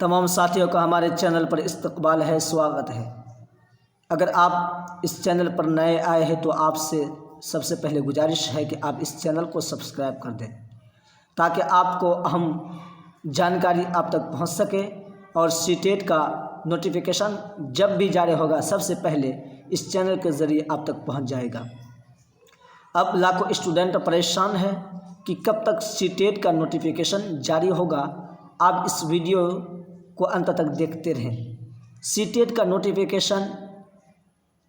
तमाम साथियों का हमारे चैनल पर इस्तकबाल है, स्वागत है। अगर आप इस चैनल पर नए आए हैं तो आपसे सबसे पहले गुजारिश है कि आप इस चैनल को सब्सक्राइब कर दें ताकि आपको अहम जानकारी आप तक पहुंच सके और सीटेट का नोटिफिकेशन जब भी जारी होगा सबसे पहले इस चैनल के ज़रिए आप तक पहुंच जाएगा। अब लाखों स्टूडेंट परेशान हैं कि कब तक सीटेट का नोटिफिकेशन जारी होगा। आप इस वीडियो को अंत तक देखते रहें। सीटेट का नोटिफिकेशन,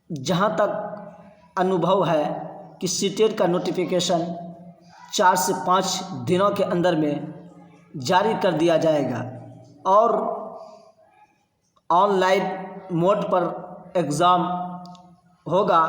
जहां तक अनुभव है कि सीटेट का नोटिफिकेशन 4 से 5 दिनों के अंदर में जारी कर दिया जाएगा और ऑनलाइन मोड पर एग्ज़ाम होगा,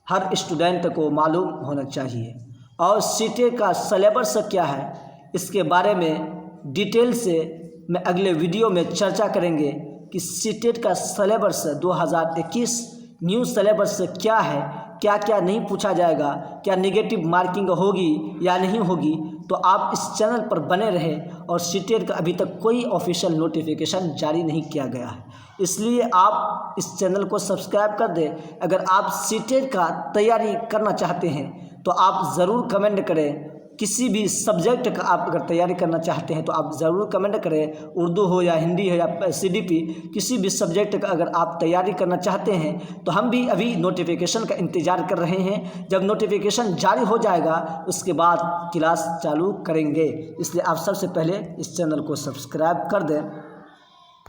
हर स्टूडेंट को मालूम होना चाहिए। और सीटेट का सिलेबस क्या है इसके बारे में डिटेल से मैं अगले वीडियो में चर्चा करेंगे कि सीटेट का सिलेबस 2021 न्यू सिलेबस क्या है, क्या क्या नहीं पूछा जाएगा, क्या नेगेटिव मार्किंग होगी या नहीं होगी। तो आप इस चैनल पर बने रहें। और सीटेट का अभी तक कोई ऑफिशियल नोटिफिकेशन जारी नहीं किया गया है, इसलिए आप इस चैनल को सब्सक्राइब कर दें। अगर आप सीटेट का तैयारी करना चाहते हैं तो आप ज़रूर कमेंट करें। किसी भी सब्जेक्ट का आप अगर तैयारी करना चाहते हैं तो आप ज़रूर कमेंट करें, उर्दू हो या हिंदी हो या CDP, किसी भी सब्जेक्ट का अगर आप तैयारी करना चाहते हैं तो हम भी अभी नोटिफिकेशन का इंतज़ार कर रहे हैं। जब नोटिफिकेशन जारी हो जाएगा उसके बाद क्लास चालू करेंगे, इसलिए आप सबसे पहले इस चैनल को सब्सक्राइब कर दें।